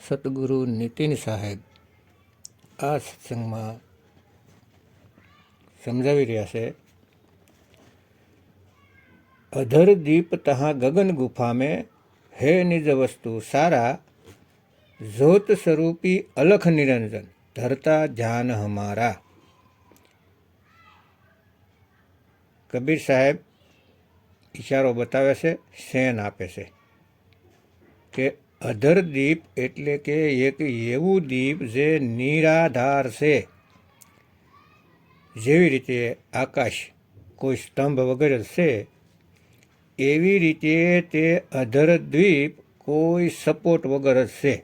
સતગુરુ નીતિન સાહેબ આ સત્સંગમાં સમજાવી રહ્યા છે, અધર દીપ તહાં ગગન ગુફા में है निज वस्तु सारा ज्योत स्वरूपी अलख निरंजन धरता जान हमारा। કબીર સાહેબ ઈશારો બતાવે છે, શેન આપે છે કે અધર દીપ એટલે કે એક એવું દીપ જે નિરાધાર છે। જેવી રીતે આકાશ કોઈ સ્તંભ વગર છે, એવી રીતે તે અધર દ્વીપ કોઈ સપોર્ટ વગર જ છે।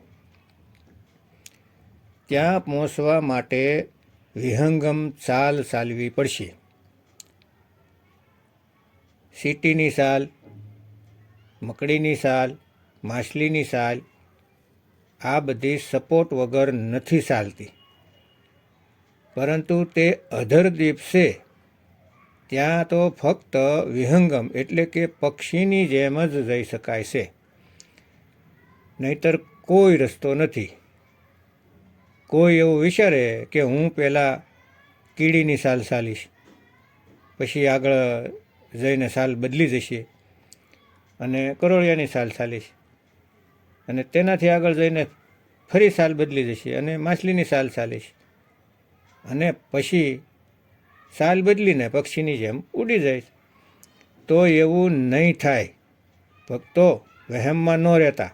ત્યાં પહોંચવા માટે વિહંગમ ચાલ ચાલવી પડશે। સીટીની સાલ, મકડીની સાલ, માછલીની સાલ આ બધી સપોર્ટ વગર નથી ચાલતી, પરંતુ તે અધર દ્વીપ છે ત્યાં તો ફક્ત વિહંગમ એટલે કે પક્ષીની જેમ જ જઈ શકાય છે, નહીતર કોઈ રસ્તો નથી। કોઈ એવું વિચારે કે હું પહેલાં કીડીની સાલ ચાલીશ, પછી આગળ જઈને સાલ બદલી જશે અને કરોળિયાની સાલ ચાલીશ, અને તેનાથી આગળ જઈને ફરી સાલ બદલી જશે અને માછલીની સાલ ચાલીશ, અને પછી સાલ બદલીને પક્ષીની જેમ ઉડી જાય। તો એવું નહીં થાય। ભક્તો વહેમમાં ન રહેતા।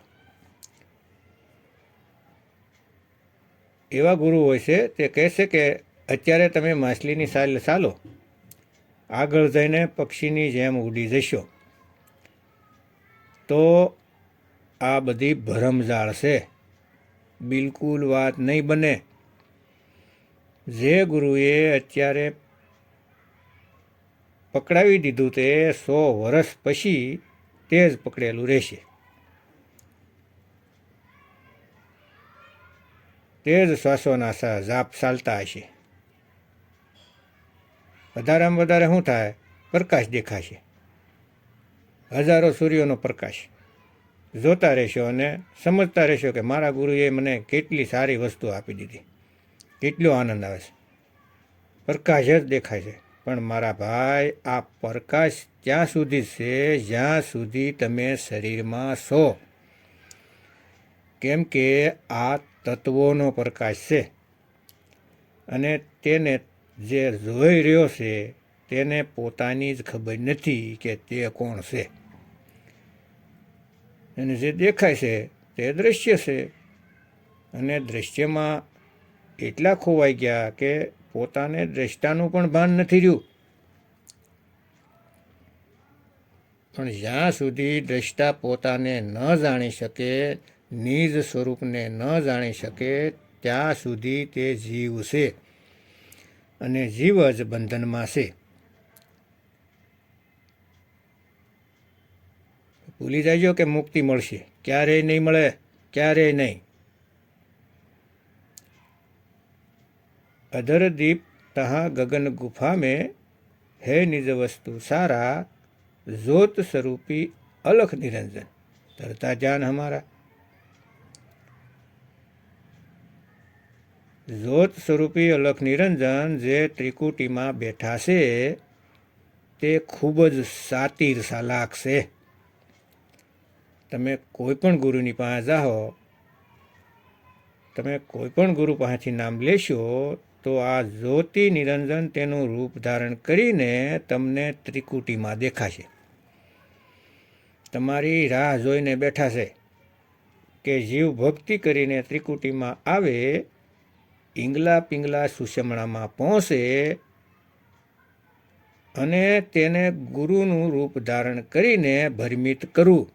એવા ગુરુ હોય છે તે કહેશે કે અત્યારે તમે માછલીની સાલ ચાલો, આગળ જઈને પક્ષીની જેમ ઉડી જશો। તો આ બધી ભરમજાળ છે, બિલકુલ વાત નહીં બને। જે ગુરુએ અત્યારે પકડાવી દીધું તે 100 વર્ષ પછી તે જ પકડેલું રહેશે, તે જ શ્વાસોના જાપ ચાલતા હશે। વધારેમાં વધારે શું થાય? પ્રકાશ દેખાશે, હજારો સૂર્યોનો પ્રકાશ જોતા રહેશો અને સમજતા રહેશો કે મારા ગુરુએ મને કેટલી સારી વસ્તુ આપી દીધી, કેટલો આનંદ આવે છે, પ્રકાશ જ દેખાય છે। પણ મારા ભાઈ, આ પ્રકાશ ત્યાં સુધી છે જ્યાં સુધી તમે શરીરમાં છો, કેમ કે આ તત્વોનો પ્રકાશ છે, અને તેને જે જોઈ રહ્યો છે તેને પોતાની જ ખબર નથી કે તે કોણ છે। અને જે દેખાય છે તે દૃશ્ય છે, અને દૃશ્યમાં એટલા ખોવાઈ ગયા કે પોતાને દ્રષ્ટાનું પણ ભાન નથી રહ્યું। પણ જ્યાં સુધી દ્રષ્ટા પોતાને ન જાણી શકે, નિજ સ્વરૂપને ન જાણી શકે, ત્યાં સુધી તે જીવ છે, અને જીવ જ બંધનમાં છે। ભૂલી જાયજો કે મુક્તિ મળશે, ક્યારેય નહીં મળે, ક્યારેય નહીં। अधर दीप तहाँ गगन गुफा में है निज वस्तु सारा ज्योत स्वरूपी अलख निरंजन धरता जान हमारा। જ્યોત સ્વરૂપી અલખ નિરંજન જે ત્રિકુટીમાં બેઠા છે તે ખૂબ જ સાતીર ચાલાક છે। તમે કોઈ પણ ગુરુની પાસે જાઓ, તમે કોઈ પણ ગુરુ પાસેથી નામ લેશો તો આ જ્યોતિ નિરંજન તેનું રૂપ ધારણ કરીને તમને ત્રિકુટીમાં દેખાશે। તમારી રાહ જોઈને બેઠા છે કે જીવ ભક્તિ કરીને ત્રિકુટીમાં આવે, ઈંગલા પિંગલા સુષમણામાં પહોંચે અને તેને ગુરુનું રૂપ ધારણ કરીને ભરમિત કરવું।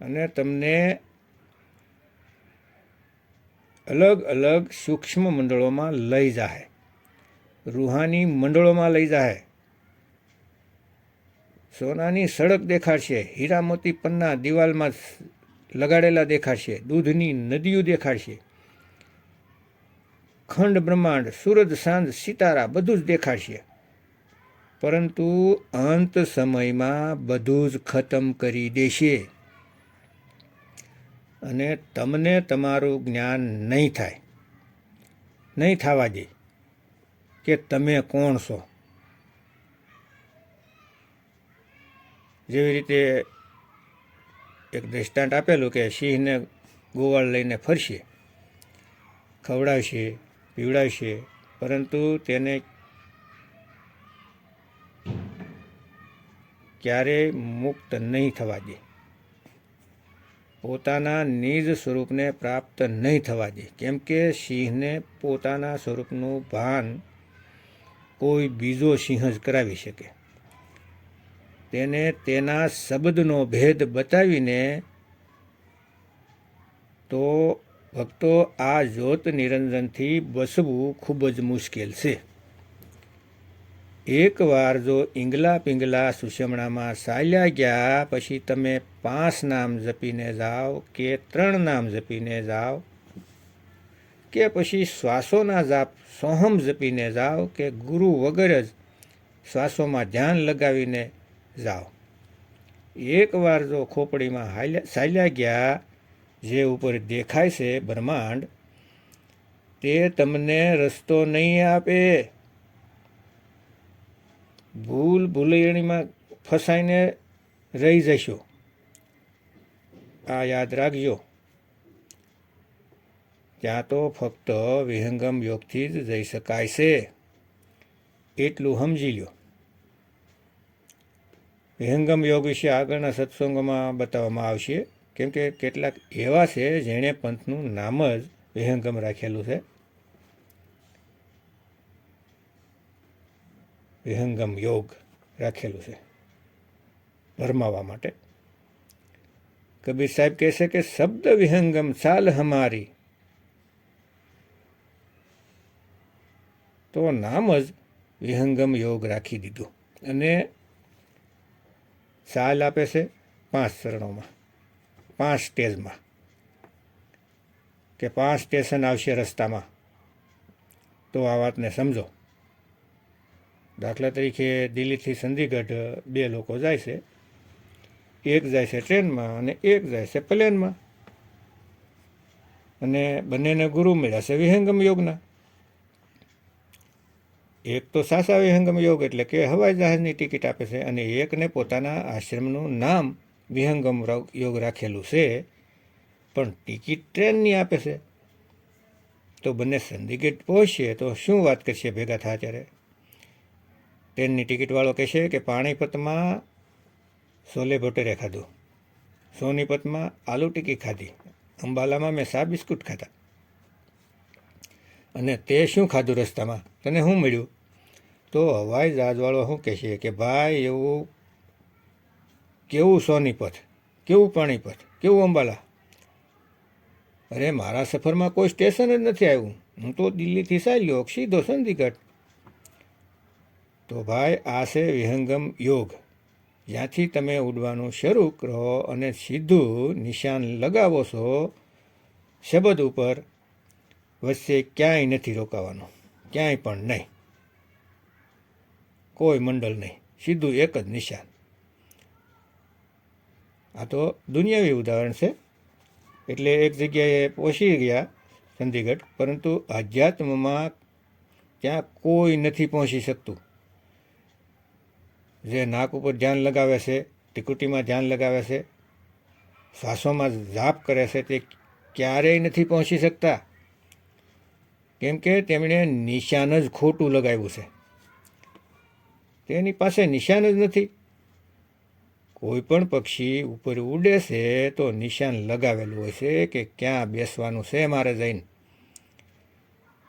અને તમને અલગ અલગ સૂક્ષ્મ મંડળોમાં લઈ જાય, રૂહાની મંડળોમાં લઈ જાય, સોનાની સડક દેખાડશે, હીરા મોતી પન્ના દિવાલમાં લગાડેલા દેખાડશે, દૂધની નદીઓ દેખાડશે, ખંડ બ્રહ્માંડ, સૂરજ સાંજ સિતારા બધું જ દેખાડશે। પરંતુ અંત સમયમાં બધું જ ખતમ કરી દેશે અને તમને તમારું જ્ઞાન નહીં થાય, નહીં થવા દે કે તમે કોણ છો. જેવી રીતે એક દૃષ્ટાંત આપેલું કે સિંહને ગોવાળ લઈને ફરશે, ખવડાવશે, પીવડાવશે, પરંતુ તેને ક્યારેય મુક્ત નહીં થવા દે, પોતાના નિજ સ્વરૂપને પ્રાપ્ત નહીં થવા દે. કેમ કે સિંહને પોતાના સ્વરૂપનું ભાન કોઈ બીજો સિંહ જ કરાવી શકે. તેને તેના શબ્દનો ભેદ બતાવીને તો ભક્તો આ જ્યોત નિરંજનથી બસવું ખૂબ જ મુશ્કેલ છે. એકવાર જો ઈંગલા પિંગલા સુષમણામાં ચાલ્યા ગયા પછી તમે 5 નામ જપીને જાઓ કે 3 નામ જપીને જાઓ કે પછી શ્વાસોના જાપ સોહમ જપીને જાઓ કે ગુરુ વગર જ શ્વાસોમાં ધ્યાન લગાવીને જાઓ, એકવાર જો ખોપડીમાં ચાલ્યા ગયા જે ઉપર દેખાય છે બ્રહ્માંડ, તે તમને રસ્તો નહીં આપે. ભૂલ ભૂલૈયાણીમાં ફસાઈને રહી જશો. આ યાદ રાખજો. ત્યાં તો ફક્ત વિહંગમ યોગથી જ જઈ શકાય છે, એટલું સમજી લો. વિહંગમ યોગ વિશે આગળના સત્સંગોમાં બતાવવામાં આવશે, કેમ કે કેટલાક એવા છે જેણે પંથનું નામ જ વિહંગમ રાખેલું છે. વિહંગમ યોગ રાખેલું છે ભરમાવા માટે. કબીર સાહેબ કહે છે કે શબ્દ વિહંગમ ચાલ હમારી, તો નામ જ વિહંગમ યોગ રાખી દીધું. અને ચાલ આપે છે 5 ચરણોમાં, 5 સ્ટેજમાં, કે 5 સ્ટેશન આવશે રસ્તામાં. તો આ વાતને સમજો. દાખલા તરીકે દિલ્હીથી ચંદીગઢ 2 લોકો જાય છે, એક જાય છે ટ્રેનમાં અને એક જાય છે પ્લેનમાં, અને બંનેને ગુરુ મળ્યા છે વિહંગમ યોગના. એક તો સાસા વિહંગમ યોગ એટલે કે હવાઈ જહાજની ટિકિટ આપે છે, અને એકને પોતાના આશ્રમનું નામ વિહંગમ યોગ રાખેલું છે, પણ ટિકિટ ટ્રેનની આપે છે. તો બંને ચંદીગઢ પહોંચશે તો શું વાત કરશે ભેગા થયા ત્યારે? ટ્રેનની ટિકિટવાળો કહેશે કે પાણીપતમાં છોલે ભટુરે ખાધું, સોનીપતમાં આલુ ટિક્કી ખાધી, અંબાલામાં મેં ચા બિસ્કુટ ખાધા. અને તે શું ખાધું રસ્તામાં, તને શું મળ્યું? તો હવાઈ જહાજવાળો શું કહેશે કે ભાઈ એવું કેવું સોનીપત, કેવું પાણીપત, કેવું અંબાલા? અરે મારા સફરમાં કોઈ સ્ટેશન જ નથી આવ્યું, હું તો દિલ્હીથી ચાલ્યો સીધો ચંદીગઢ. તો ભાઈ આ છે વિહંગમ યોગ, જ્યાંથી તમે ઉડવાનું શરૂ કરો અને સીધું નિશાન લગાવો છો શબ્દ ઉપર, વચ્ચે ક્યાંય નથી રોકાવાનું, ક્યાંય પણ નહીં, કોઈ મંડળ નહીં, સીધું એક જ નિશાન. આ તો દુનિયાવી ઉદાહરણ છે. એટલે એક જગ્યાએ પહોંચી ગયા ચંદીગઢ, પરંતુ આધ્યાત્મમાં ત્યાં કોઈ નથી પહોંચી શકતું. જે નાક ઉપર ધ્યાન લગાવે છે, ટીકુટીમાં ધ્યાન લગાવે છે, શ્વાસોમાં જાપ કરે છે, તે ક્યારેય નથી પહોંચી શકતા. કેમ કે તેમણે નિશાન જ ખોટું લગાવ્યું છે. તેની પાસે નિશાન જ નથી. કોઈ પણ પક્ષી ઉપર ઉડે છે તો નિશાન લગાવેલું હોય છે કે ક્યાં બેસવાનું છે મારે જઈને.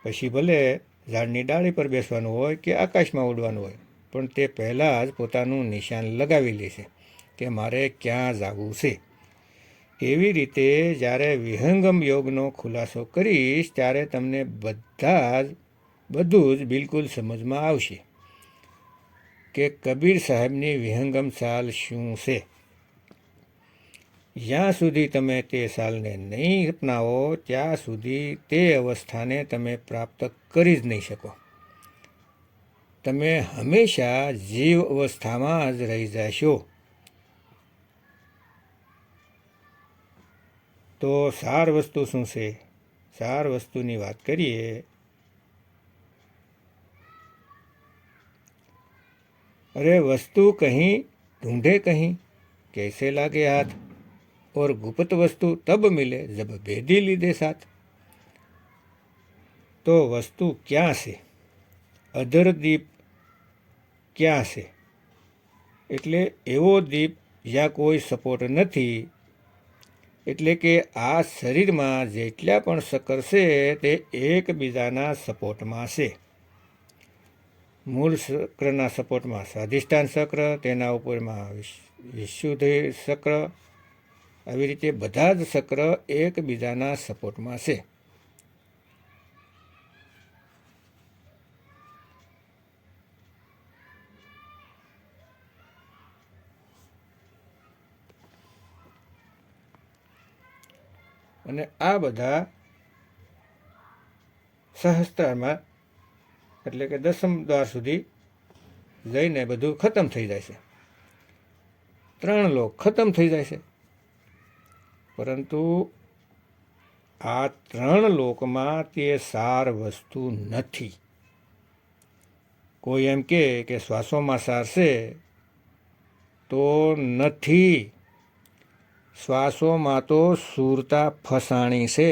પછી ભલે ઝાડની ડાળી પર બેસવાનું હોય કે આકાશમાં ઉડવાનું હોય, પણ તે પહેલાં જ પોતાનું નિશાન લગાવી લે છે કે મારે ક્યાં જવું છે. એવી રીતે જ્યારે વિહંગમ યોગનો ખુલાસો કરીશ ત્યારે તમને બધું જ બિલકુલ સમજમાં આવશે કે કબીર સાહેબની વિહંગમ ચાલ શું છે. જ્યાં સુધી તમે તે ચાલને નહીં અપનાવો ત્યાં સુધી તે અવસ્થાને તમે પ્રાપ્ત કરી જ નહીં શકો. તમે હંમેશા જીવ અવસ્થામાં જ રહી જશો. તો સાર વસ્તુ શું છે? સાર વસ્તુની વાત કરીએ अरे वस्तु कहीं ढूंढे कहीं कैसे लागे हाथ और गुप्त वस्तु तब मिले जब भेदी लीधे साथ. तो वस्तु क्या છે? અધર દીપ ક્યાં છે? એટલે એવો દીપ જ્યાં કોઈ સપોર્ટ નથી. એટલે કે આ શરીરમાં જેટલા પણ સકર છે તે એકબીજાના સપોર્ટમાં છે. મૂળ ચક્રના સપોર્ટમાં સ્વાધિષ્ઠાન ચક્ર, તેના ઉપરમાં વિશુદ્ધિ ચક્ર, આવી રીતે બધા જ ચક્ર એકબીજાના સપોર્ટમાં છે. અને આ બધા સહસ્ત્રારમાં એટલે કે દસમ દ્વાર સુધી જઈને બધું ખતમ થઈ જાય છે. 3 લોક ખતમ થઈ જાય છે. પરંતુ આ 3 લોકમાં તે સાર વસ્તુ નથી. કોઈ એમ કે શ્વાસોમાં સાર છે, તો નથી. શ્વાસોમાં તો સુરતા ફસાણી છે,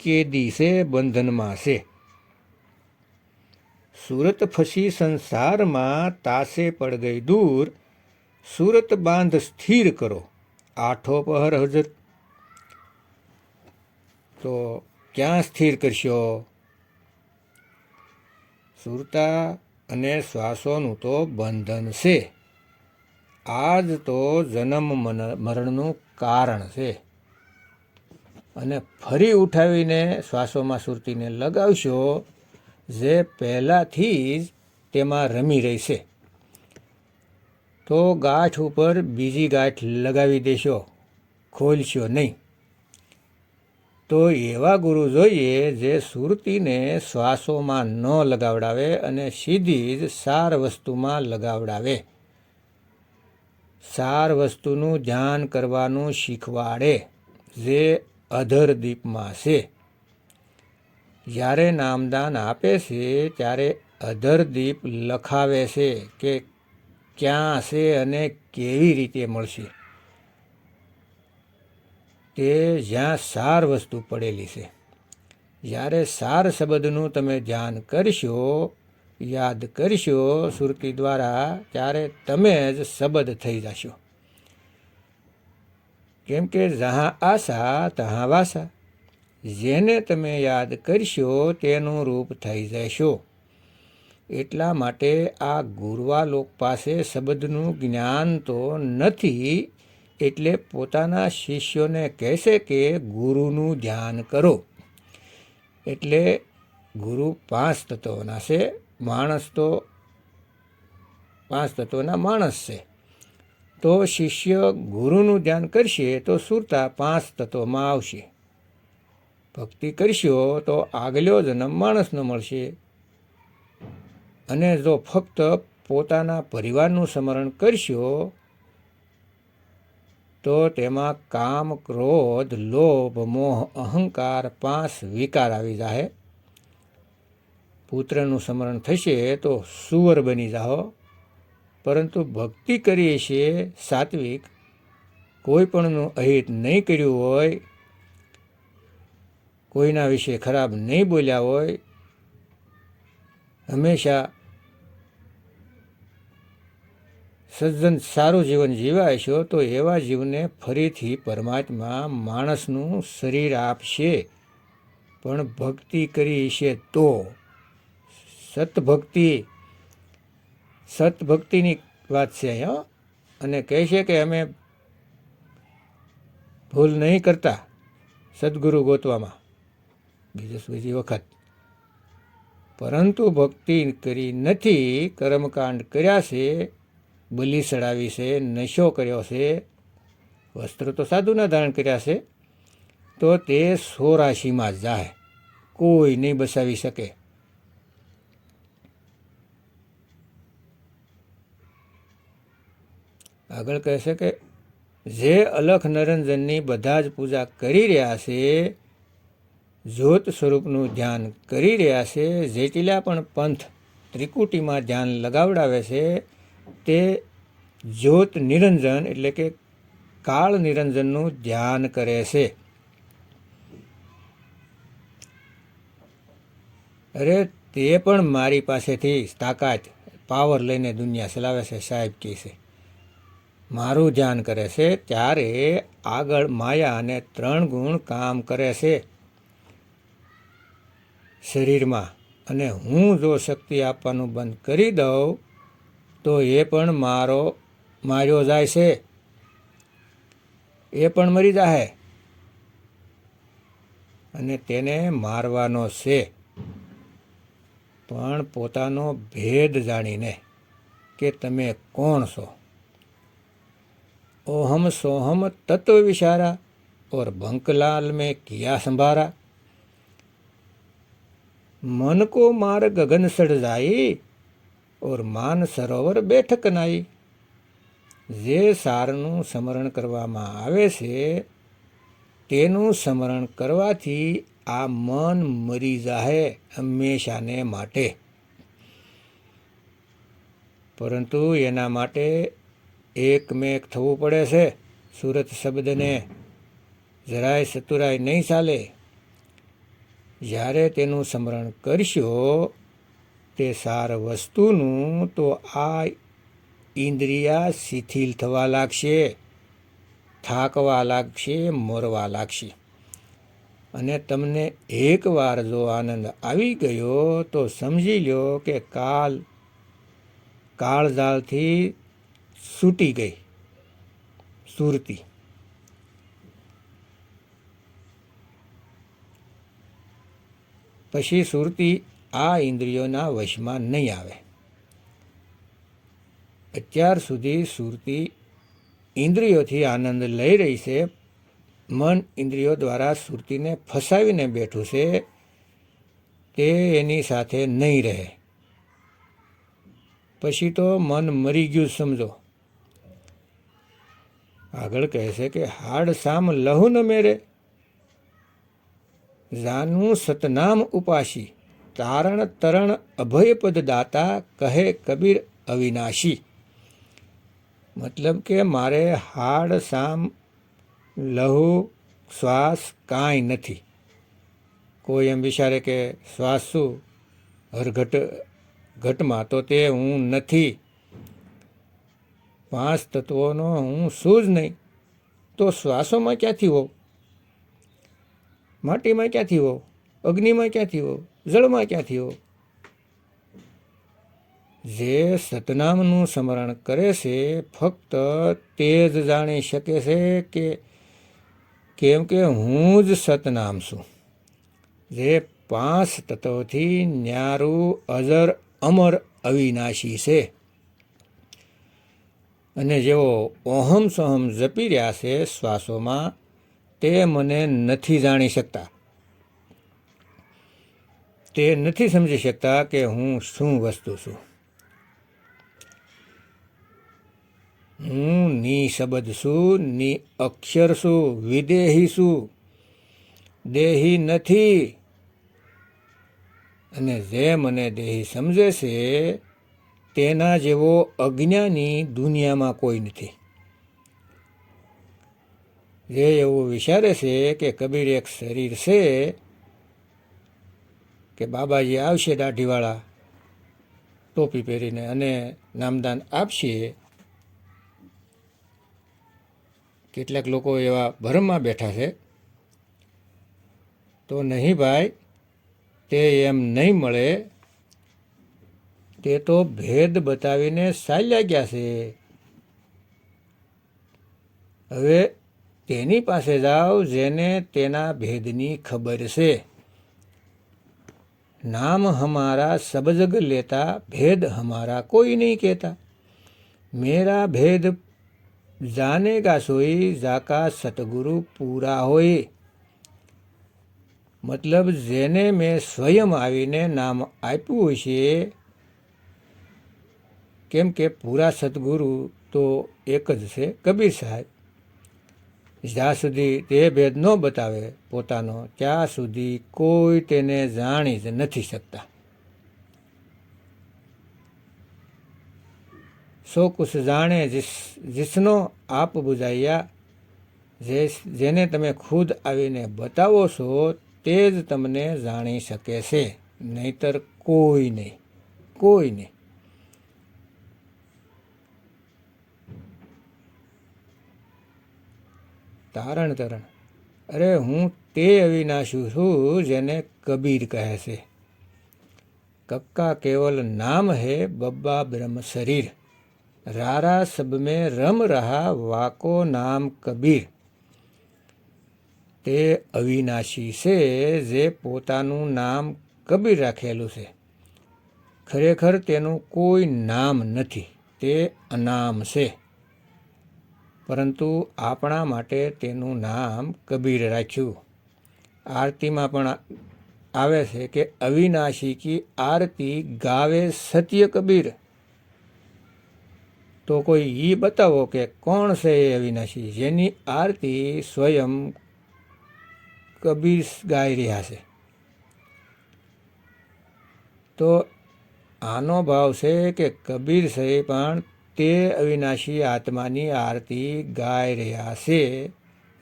કેદી છે, બંધનમાં છે. सूरत फसी संसार में तासे पड़ गई दूर, सूरत बांध स्थिर करो आठो पहर हजर. तो क्या स्थिर करशो? सुरता अने श्वासोनुं तो बंधन से. आज तो जन्म मरणनुं कारण छे. अने फरी उठावीने श्वासोमां सुरतीने लगावशो जे पहलाथी ज तेमां रमी रही छे. तो गांठ उपर बीजी गांठ लगावी देशो, खोलशो नहीं. तो एवा गुरु जोईए जे सुरतीने श्वासोमां न लगावडावे अने सीधी ज सार वस्तुमां लगावडावे. सार वस्तुनुं ध्यान करवानुं शीखवाडे जे अधर दीपमां छे. જ્યારે નામદાન આપે છે ત્યારે અધરદીપ લખાવે છે કે ક્યાં છે અને કેવી રીતે મળશે. તે જ્યાં સાર વસ્તુ પડેલી છે. જ્યારે સાર શબ્દનું તમે ધ્યાન કરશો, યાદ કરશો સુરતી દ્વારા, ત્યારે તમે જ શબ્દ થઈ જશો. કેમ કે જહાં આશા તહાં વાસા. જેને તમે યાદ કરશો તેનું રૂપ થઈ જશો. એટલા માટે આ ગુરવાલોક પાસે શબ્દનું જ્ઞાન તો નથી, એટલે પોતાના શિષ્યોને કહેશે કે ગુરુનું ધ્યાન કરો. એટલે ગુરુ 5 તત્વોના છે, માણસ તો 5 તત્વોના માણસ છે. તો શિષ્ય ગુરુનું ધ્યાન કરશે તો સુરતા 5 તત્વોમાં આવશે. ભક્તિ કરશો તો આગલો જન્મ માણસનો મળશે. અને જો ફક્ત પોતાના પરિવારનું સ્મરણ કરશો તો તેમાં કામ, ક્રોધ, લોભ, મોહ, અહંકાર 5 વિકાર આવી જાય. પુત્રનું સ્મરણ થશે તો સુવર બની જાઓ. પરંતુ ભક્તિ કરીએ છીએ સાત્વિક, કોઈ પણનું અહિત નહીં કર્યું હોય, કોઈના વિશે ખરાબ નહીં બોલ્યા હોય, હંમેશા સજ્જન સારું જીવન જીવાય છો, તો એવા જીવને ફરીથી પરમાત્મા માણસનું શરીર આપશે. પણ ભક્તિ કરી છે તો. સતભક્તિની વાત છે અહીંયા. અને કહે છે કે અમે ભૂલ નહીં કરતા સદગુરુ ગોતવામાં બીજી વખત. પરંતુ ભક્તિ કરી નથી, કર્મકાંડ કર્યા છે, બલિ ચડાવી છે, નશો કર્યો છે, વસ્ત્ર તો સાધુના ધારણ કર્યા છે, તો તે 84માં જાય. કોઈ નહીં બસાવી શકે. આગળ કહેશે કે જે અલખ નિરંજનની બધા જ પૂજા કરી રહ્યા છે, જ્યોત સ્વરૂપનું ધ્યાન કરી રહ્યા છે, જેટલા પણ પંથ ત્રિકુટીમાં ધ્યાન લગાવડાવે છે તે જ્યોત નિરંજન એટલે કે કાળ નિરંજનનું ધ્યાન કરે છે. અરે તે પણ મારી પાસેથી તાકાત પાવર લઈને દુનિયા ચલાવે છે સાહેબ કહે છે, મારું ધ્યાન કરે છે. ત્યારે આગળ માયા અને 3 ગુણ કામ કરે છે શરીરમાં, અને હું જો શક્તિ આપવાનું બંધ કરી દઉં તો એ પણ માર્યો જાય છે, એ પણ મરી જાય અને તેને મારવાનો છે, પણ પોતાનો ભેદ જાણીને કે તમે કોણ છો. ઓહમ સોહમ તત્વ વિચારા और बंकलाल में किया संभारा. मन को मार गगन सड़ जाई और मान સરોવર બેઠક નાઈ. જે સારનું સ્મરણ કરવામાં આવે છે તેનું સ્મરણ કરવાથી આ મન મરી જાહે હંમેશાને માટે. પરંતુ એના માટે એકમેક થવું પડે છે. સુરત શબ્દને જરાય ચતુરાઈ નહીં ચાલે. જ્યારે તેનું સ્મરણ કરશો તે સાર વસ્તુનું, તો આ ઇન્દ્રિયા શિથિલ થવા લાગશે, થાકવા લાગશે, મરવા લાગશે. અને તમને એકવાર જો આનંદ આવી ગયો તો સમજી લો કે કાળજાળથી છૂટી ગઈ સુરતી. પછી સુરતી આ ઇન્દ્રિયોના વશમાં નહીં આવે. અત્યાર સુધી સુરતી ઇન્દ્રિયોથી આનંદ લઈ રહી છે. મન ઇન્દ્રિયો દ્વારા સુરતીને ફસાવીને બેઠું છે, તે એની સાથે નહીં રહે. પછી તો મન મરી ગયું સમજો. આગળ કહે છે કે હાડ સામ લહુ ન મેરે, જાનું સતનામ ઉપાસી, તારણ તરણ અભયપદ દાતા, કહે કબીર અવિનાશી. મતલબ કે મારે હાડ સામ લહુ શ્વાસ કાંઈ નથી. કોઈ એમ વિચારે કે શ્વાસ શું ઘટમાં, તો તે હું નથી. 5 તત્વોનો હું શું જ નહીં, તો શ્વાસોમાં ક્યાંથી હોઉં? માટીમાં ક્યાંથી હોઉં? અગ્નિમાં ક્યાંથી હોઉં? જળમાં ક્યાંથી હોઉં? જે સતનામનું સ્મરણ કરે છે ફક્ત તે જ જાણી શકે છે કેમ કે હું જ સતનામ છું, જે 5 તત્વોથી ન્યારું અજર અમર અવિનાશી છે. અને જેઓ ઓહમ સોહમ જપી રહ્યા છે શ્વાસોમાં, તે મને નથી જાણી શકતા. તે નથી સમજી શકતા કે હું શું વસ્તુ છું. હું નિશબ્દ છું, નિ અક્ષર છું, વિદેહી છું, દેહી નથી. અને જે મને દેહી સમજે છે તેના જેવો અજ્ઞાની દુનિયામાં કોઈ નથી. જે એવું વિચારે છે કે કબીર એક શરીર છે, કે બાબાજી આવશે દાઢીવાળા ટોપી પહેરીને અને નામદાન આપશે. કેટલાક લોકો એવા ભરમમાં બેઠા છે. તો નહીં ભાઈ, તે એમ નહીં મળે. તે તો ભેદ બતાવીને ચાલ્યા ગયા છે. હવે તેની પાસે જાઓ જેને તેના ભેદની ખબર છે. નામ હમારા સબ જગ લેતા, ભેદ હમારા કોઈ નહીં કહેતા. મેરા ભેદ જાનેગા સોઈ, જાકા સતગુરુ પૂરા હોય. મતલબ જેને મેં સ્વયં આવીને નામ આપ્યું છે કેમ કે પૂરા સદગુરુ તો એક જ છે, કબીર સાહેબ. જ્યાં સુધી તે ભેદ ન બતાવે પોતાનો, ત્યાં સુધી કોઈ તેને જાણી જ નથી શકતા. સો કુછ જાણે જીસનો આપ બુઝાયા, જેને તમે ખુદ આવીને બતાવો છો તે જ તમને જાણી શકે છે, નહીતર કોઈ નહીં, કોઈ નહીં. તારણ તરણ, અરે હું તે અવિનાશી છું જેને કબીર કહે છે. કક્કા કેવલ નામ है बब्बा ब्रह्म शरीर, रारा सब में रम रहा वाको नाम कबीर. તે અવિનાશી છે જે પોતાનું નામ કબીર રાખેલું છે. ખરેખર તેનું કોઈ નામ નથી, તે અનામ છે, પરંતુ આપણા માટે તેનું નામ કબીર રાખ્યું. આરતીમાં પણ આવે છે કે અવિનાશી કી આરતી ગાવે સત્ય કબીર. તો કોઈ એ બતાવો કે કોણ છે એ અવિનાશી જેની આરતી સ્વયં કબીર ગાઈ રહ્યા છે. તો આનો ભાવ છે કે કબીર છે પણ તે અવિનાશી આત્માની આરતી ગાઈ રહ્યા છે,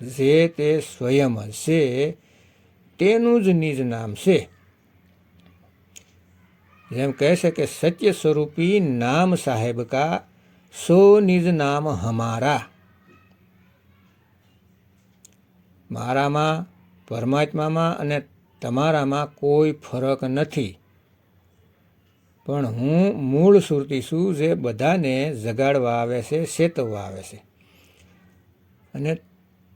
જે તે સ્વયં છે, તેનું જ નિજ નામ છે. જેમ કહે છે કે સત્ય સ્વરૂપી નામ સાહેબ કા, સો નિજ નામ હમારા. મારામાં, પરમાત્મામાં અને તમારામાં કોઈ ફરક નથી, પણ હું મૂળ સુરતી છું જે બધાને જગાડવા આવે છે, ચેતવવા આવે છે. અને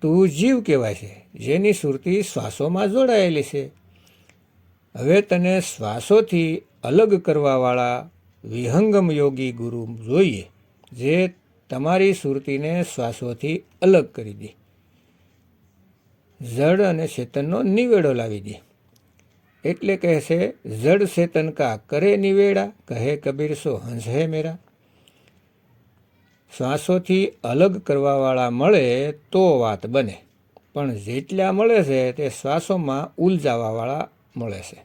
તું જીવ કહેવાય છે, જેની સુરતી શ્વાસોમાં જોડાયેલી છે. હવે તને શ્વાસોથી અલગ કરવાવાળા વિહંગમ યોગી ગુરુ જોઈએ, જે તમારી સુરતીને શ્વાસોથી અલગ કરી દે, જડ અને ચેતનનો નિવેડો લાવી દે. એટલે કહે છે જડ ચેતન કા કરે નિવેડા, કહે કબીર સો હંસ હે મેરા. શ્વાસોથી અલગ કરવાવાળા મળે તો વાત બને, પણ જેટલા મળે છે તે શ્વાસોમાં ઉલઝાવાવાળા મળે છે.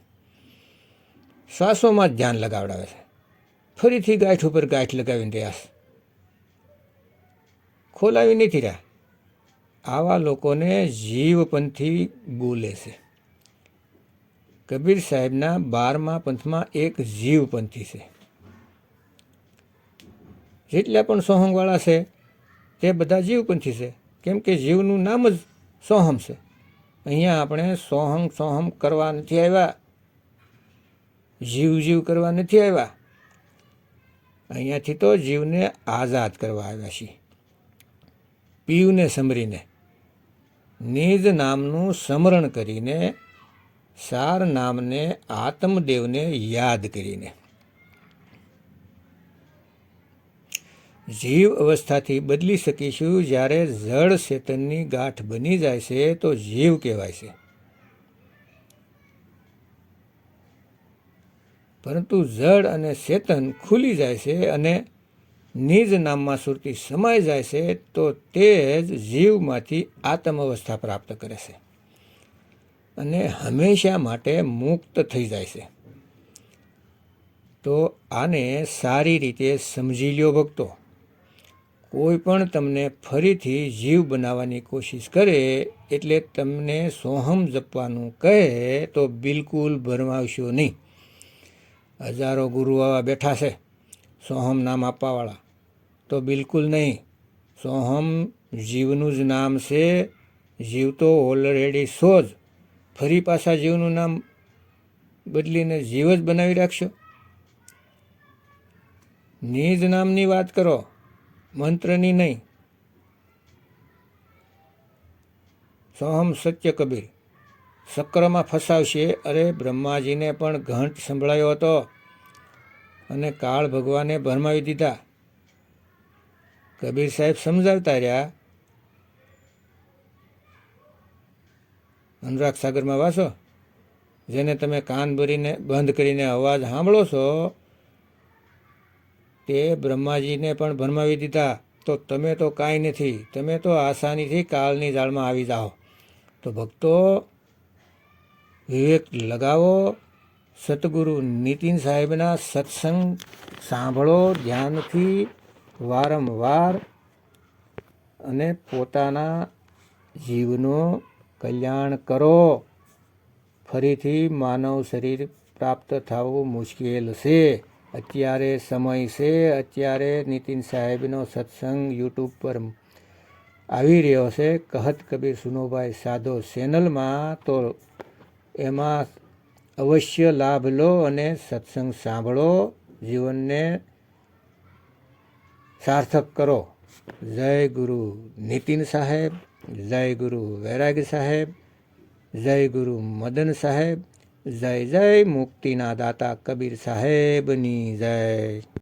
શ્વાસોમાં જ ધ્યાન લગાવડાવે છે, ફરીથી ગાંઠ ઉપર ગાંઠ લગાવીને રહ્યા છે, ખોલાવી નથી રહ્યા. આવા લોકોને જીવપંથી બોલે છે. કબીર સાહેબના 12મા પંથમાં એક જીવપંથી છે. જેટલા પણ સોહમવાળા છે તે બધા જીવપંથી છે, કેમ કે જીવનું નામ જ સોહમ છે. અહીંયા આપણે સોહમ સોહમ કરવા નથી આવ્યા, જીવ જીવ કરવા નથી આવ્યા. અહીંયાથી તો જીવને આઝાદ કરવા આવ્યા છીએ. પીવને સમરીને, નિજ નામનું સ્મરણ કરીને, સાર નામને આત્મદેવને યાદ કરીને. જીવ અવસ્થાથી બદલી શકીશું જ્યારે જળ ચેતનની ગાંઠ બની જાય છે તો જીવ કહેવાય છે. પરંતુ જળ અને ચેતન ખુલી જાય છે અને નિજ નામમાં સુરતી સમાઈ જાય છે તો તે જ જીવમાંથી આત્મ અવસ્થા પ્રાપ્ત કરે છે અને હંમેશા માટે મુક્ત થઈ જાય છે. તો આને સારી રીતે સમજી લ્યો ભક્તો. કોઈ પણ તમને ફરીથી જીવ બનાવવાની કોશિશ કરે એટલે તમને સોહમ જપવાનું કહે તો બિલકુલ ભરમાવશો નહીં. હજારો ગુરુ આવા બેઠા છે સોહમ નામ આપવાવાળા, તો બિલકુલ નહીં. સોહમ જીવનું જ નામ છે. જીવ તો ઓલરેડી સો જ, ફરી પાછા જીવનું નામ બદલીને જીવ જ બનાવી રાખશો. નિજ નામની વાત કરો, મંત્રની નહીં. સોહમ સત્ય કબીર સક્રમાં ફસાવશે. અરે બ્રહ્માજીને પણ ઘંટ સંભળાયો હતો અને કાળ ભગવાને ભરમાવી દીધા. કબીર સાહેબ સમજાવતા રહ્યા. અનુરાગ સાગરમાં વાંચો, જેને તમે કાન ભરીને બંધ કરીને અવાજ સાંભળો છો તે બ્રહ્માજીને પણ ભરમાવી દીધા. તો તમે તો કાંઈ નથી, તમે તો આસાનીથી કાળની જાળમાં આવી જાઓ. તો ભક્તો વિવેક લગાવો, સતગુરુ નીતિન સાહેબના સત્સંગ સાંભળો ધ્યાનથી વારંવાર અને પોતાના જીવનો કલ્યાણ કરો. ફરીથી માનવ શરીર પ્રાપ્ત થવું મુશ્કેલ છે. અત્યારે સમય છે, અત્યારે નીતિન સાહેબનો સત્સંગ યુટ્યુબ પર આવી રહ્યો છે, કહત કબીર સુનોભાઈ સાધો ચેનલમાં. તો એમાં અવશ્ય લાભ લો અને સત્સંગ સાંભળો, જીવનને સાર્થક કરો. જય ગુરુ નીતિન સાહેબ, જય ગુરુ વૈરાગ સાહેબ, જય ગુરુ મદન સાહેબ, જય જય મુક્તિના દાતા કબીર સાહેબની જય.